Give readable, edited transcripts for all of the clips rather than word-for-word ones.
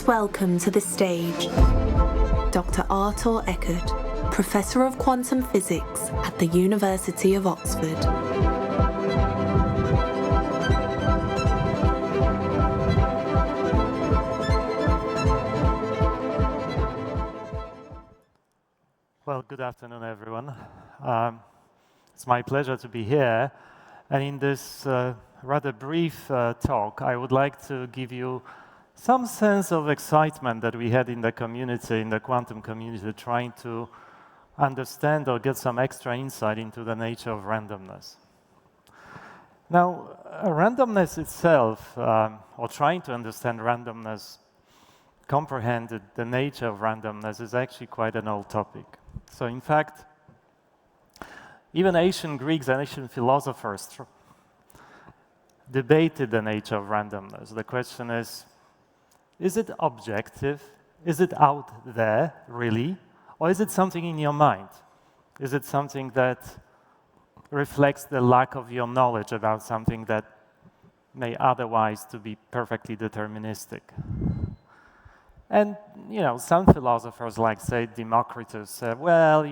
Please welcome to the stage Dr. Artur Ekert, Professor of Quantum Physics at the University of Oxford. Well, good afternoon, everyone. It's my pleasure to be here. And in this rather brief talk, I would like to give you some sense of excitement that we had in the community, in the quantum community, trying to understand or get some extra insight into the nature of randomness. Now, randomness itself, or trying to understand randomness, comprehend the nature of randomness, is actually quite an old topic. So in fact, even ancient Greeks and ancient philosophers debated the nature of randomness. The question is it objective? Is it out there, really? Or is it something in your mind? Is it something that reflects the lack of your knowledge about something that may otherwise to be perfectly deterministic? And, some philosophers, like, say, Democritus, said, well,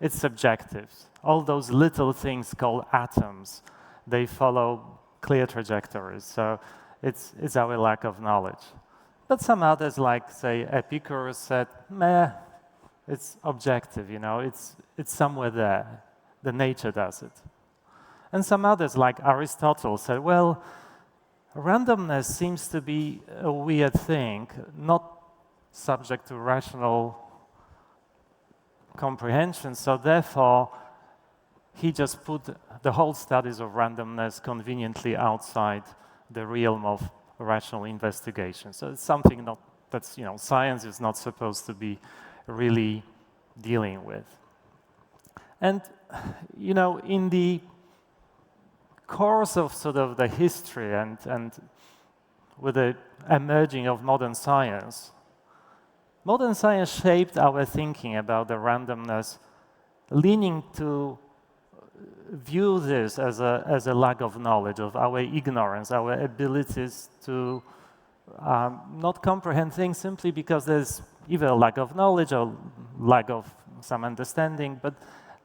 it's subjective. All those little things called atoms, they follow clear trajectories, so it's our lack of knowledge. But some others, like, say, Epicurus, said, meh, it's objective, it's somewhere there. The nature does it. And some others, like Aristotle, said, well, randomness seems to be a weird thing, not subject to rational comprehension, so therefore he just put the whole studies of randomness conveniently outside the realm of rational investigation. So it's something that's science is not supposed to be really dealing with. And in the course of sort of the history and with the emerging of modern science shaped our thinking about the randomness, leaning to view this as a lack of knowledge, of our ignorance, our abilities to not comprehend things simply because there's either a lack of knowledge or lack of some understanding. But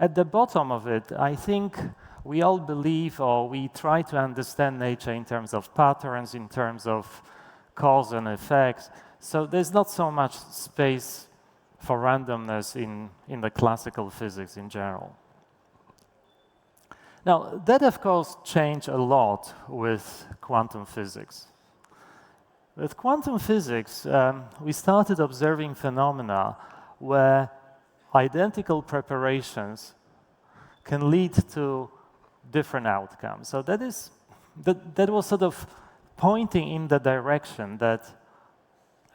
at the bottom of it, I think we all believe, or we try to understand nature in terms of patterns, in terms of cause and effects. So there's not so much space for randomness in the classical physics in general. Now, that of course changed a lot with quantum physics. With quantum physics, we started observing phenomena where identical preparations can lead to different outcomes. So that was sort of pointing in the direction that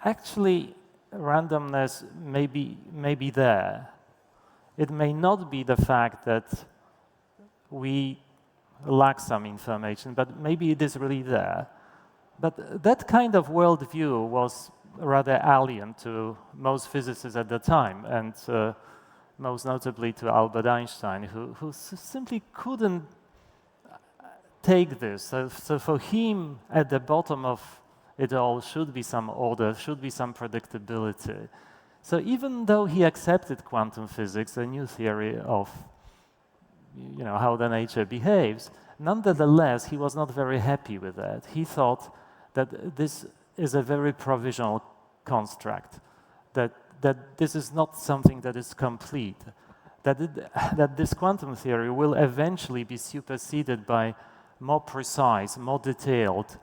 actually randomness may be there. It may not be the fact that we lack some information, but maybe it is really there. But that kind of worldview was rather alien to most physicists at the time, and most notably to Albert Einstein, who simply couldn't take this. So for him, at the bottom of it all should be some order, should be some predictability. So even though he accepted quantum physics, a new theory of how the nature behaves, nonetheless, he was not very happy with that. He thought that this is a very provisional construct, that this is not something that is complete, that this quantum theory will eventually be superseded by more precise, more detailed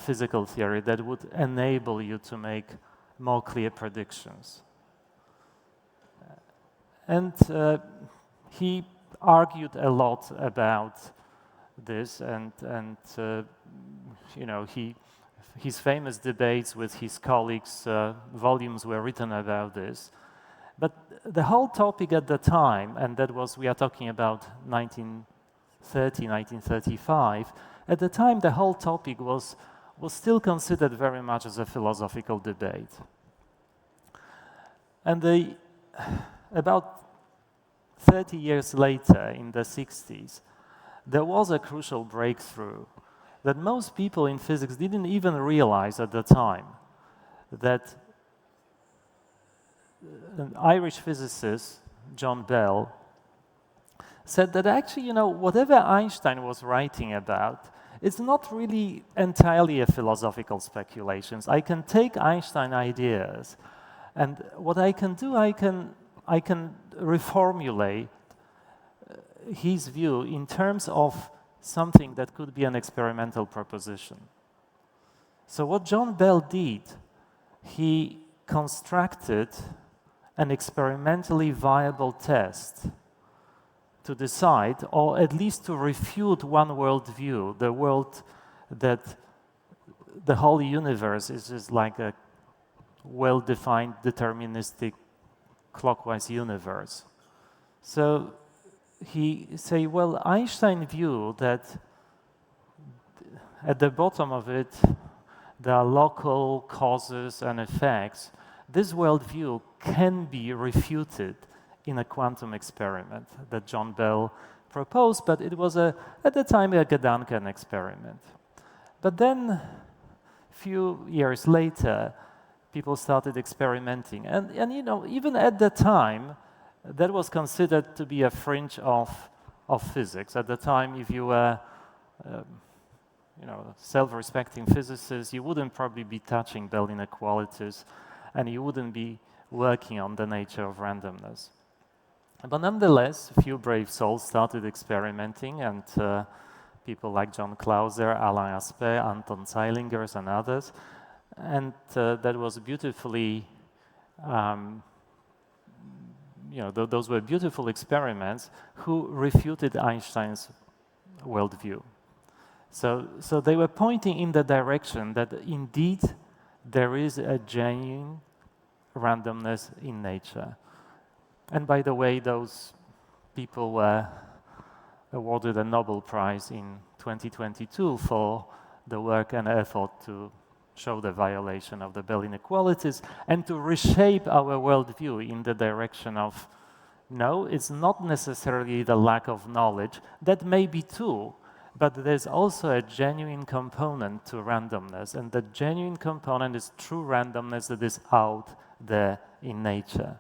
physical theory that would enable you to make more clear predictions. And he argued a lot about this, and his famous debates with his colleagues, volumes were written about this. But the whole topic at the time, and we are talking about 1930, 1935, at the time the whole topic was still considered very much as a philosophical debate. And about 30 years later, in the 60s, there was a crucial breakthrough that most people in physics didn't even realize at the time. that an Irish physicist, John Bell, said that actually, whatever Einstein was writing about, it's not really entirely a philosophical speculation. I can take Einstein ideas, and what I can do, I can reformulate his view in terms of something that could be an experimental proposition. So what John Bell did, he constructed an experimentally viable test to decide, or at least to refute one worldview, the world that the whole universe is just like a well-defined, deterministic, clockwise universe. So he say, well, Einstein view that at the bottom of it, there are local causes and effects. This worldview can be refuted in a quantum experiment that John Bell proposed, but it was at the time a Gedanken experiment. But then, a few years later, people started experimenting, and even at the time, that was considered to be a fringe of physics. At the time, if you were self-respecting physicist, you wouldn't probably be touching Bell inequalities, and you wouldn't be working on the nature of randomness. But nonetheless, a few brave souls started experimenting, and people like John Clauser, Alain Aspect, Anton Zeilinger, and others, and that was beautifully, those were beautiful experiments who refuted Einstein's worldview. So they were pointing in the direction that indeed there is a genuine randomness in nature. And by the way, those people were awarded a Nobel Prize in 2022 for the work and effort to show the violation of the Bell inequalities and to reshape our worldview in the direction of, no, it's not necessarily the lack of knowledge. That may be true, but there's also a genuine component to randomness, and the genuine component is true randomness that is out there in nature.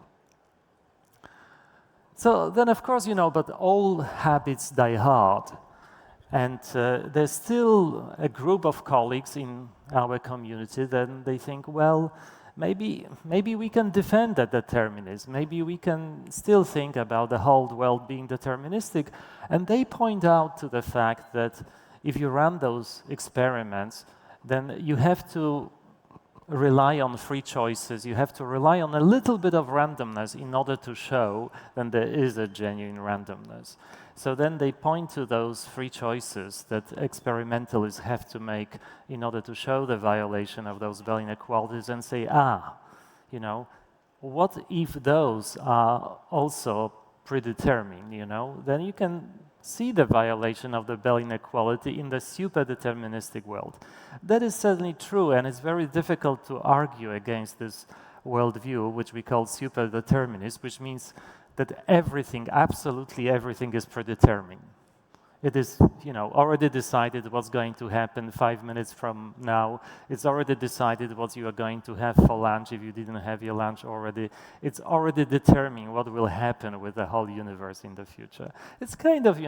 So then, of course, but all habits die hard. And there's still a group of colleagues in our community that they think, well, maybe we can defend that determinism. Maybe we can still think about the whole world being deterministic. And they point out to the fact that if you run those experiments, then you have to rely on free choices. You have to rely on a little bit of randomness in order to show that there is a genuine randomness. So then they point to those free choices that experimentalists have to make in order to show the violation of those Bell inequalities and say, what if those are also predetermined, Then you can see the violation of the Bell inequality in the super-deterministic world. That is certainly true, and it's very difficult to argue against this worldview, which we call super-determinist, which means that everything, absolutely everything, is predetermined. It is, already decided what's going to happen 5 minutes from now. It's already decided what you are going to have for lunch if you didn't have your lunch already. It's already determining what will happen with the whole universe in the future. It's kind of,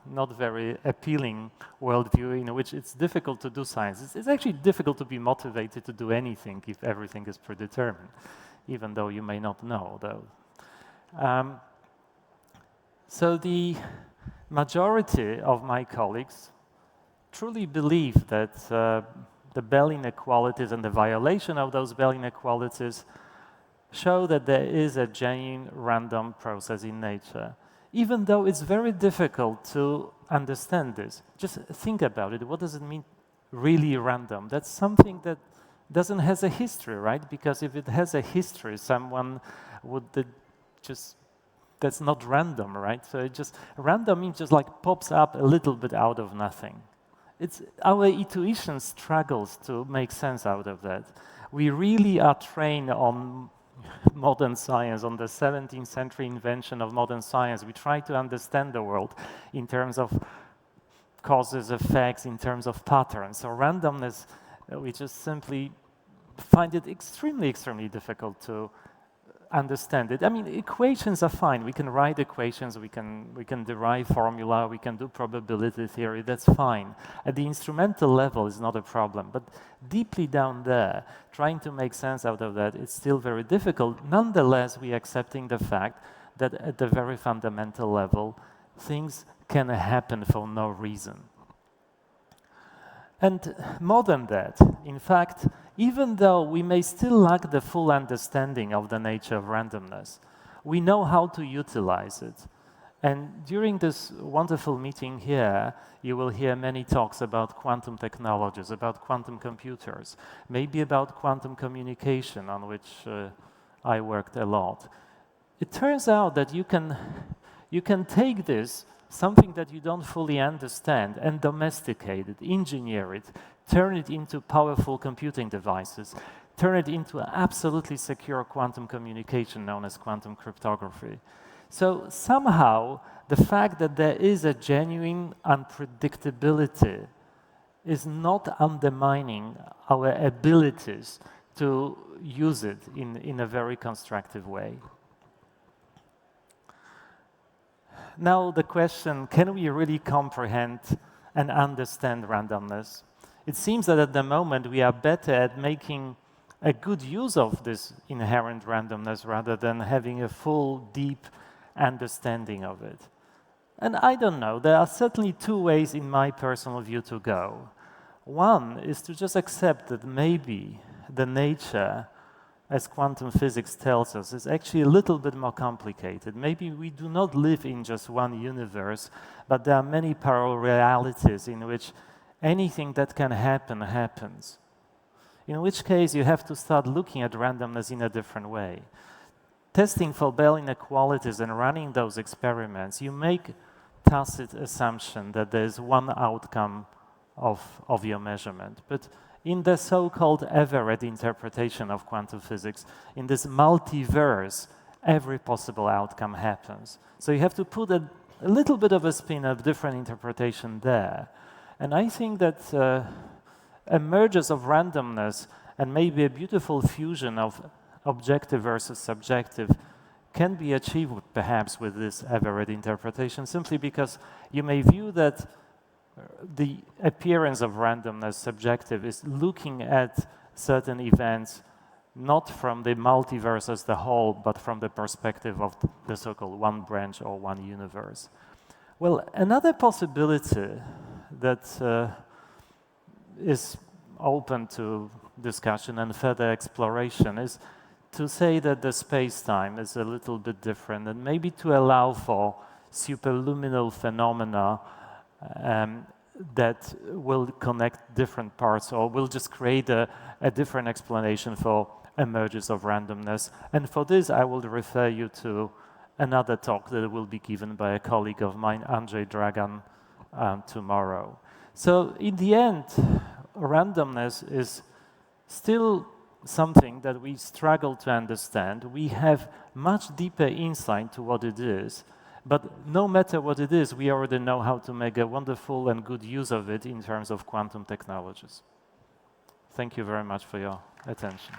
not very appealing worldview in which it's difficult to do science. It's actually difficult to be motivated to do anything if everything is predetermined, even though you may not know, though. So the majority of my colleagues truly believe that the Bell inequalities and the violation of those Bell inequalities show that there is a genuine random process in nature. Even though it's very difficult to understand this, just think about it. What does it mean, really random? That's something that doesn't have a history, right? Because if it has a history, someone would that's not random, right? So random means just like pops up a little bit out of nothing. It's our intuition struggles to make sense out of that. We really are trained on modern science, on the 17th century invention of modern science. We try to understand the world in terms of causes, effects, in terms of patterns. So randomness, we just simply find it extremely, extremely difficult to understand it. I mean, equations are fine. We can write equations, we can derive formula, we can do probability theory, that's fine. At the instrumental level is not a problem, but deeply down there, trying to make sense out of that, it's still very difficult. Nonetheless, we're accepting the fact that at the very fundamental level, things can happen for no reason. And more than that, in fact, even though we may still lack the full understanding of the nature of randomness, we know how to utilize it. And during this wonderful meeting here, you will hear many talks about quantum technologies, about quantum computers, maybe about quantum communication, on which I worked a lot. It turns out that you can take this, something that you don't fully understand, and domesticate it, engineer it, turn it into powerful computing devices, turn it into absolutely secure quantum communication known as quantum cryptography. So somehow, the fact that there is a genuine unpredictability is not undermining our abilities to use it in a very constructive way. Now the question, can we really comprehend and understand randomness? It seems that at the moment we are better at making a good use of this inherent randomness rather than having a full, deep understanding of it. And I don't know, there are certainly two ways in my personal view to go. One is to just accept that maybe the nature, as quantum physics tells us, is actually a little bit more complicated. Maybe we do not live in just one universe, but there are many parallel realities in which anything that can happen, happens. In which case, you have to start looking at randomness in a different way. Testing for Bell inequalities and running those experiments, you make tacit assumption that there is one outcome of your measurement. But in the so-called Everett interpretation of quantum physics, in this multiverse, every possible outcome happens. So you have to put a little bit of a spin of different interpretation there. And I think that a mergers of randomness and maybe a beautiful fusion of objective versus subjective can be achieved perhaps with this Everett interpretation, simply because you may view that the appearance of randomness, subjective, is looking at certain events not from the multiverse as the whole, but from the perspective of the so-called one branch or one universe. Well, another possibility that is open to discussion and further exploration is to say that the space-time is a little bit different, and maybe to allow for superluminal phenomena that will connect different parts, or will just create a different explanation for emergence of randomness. And for this, I will refer you to another talk that will be given by a colleague of mine, Andrzej Dragan, tomorrow. So in the end, randomness is still something that we struggle to understand. We have much deeper insight to what it is, but no matter what it is, we already know how to make a wonderful and good use of it in terms of quantum technologies. Thank you very much for your attention.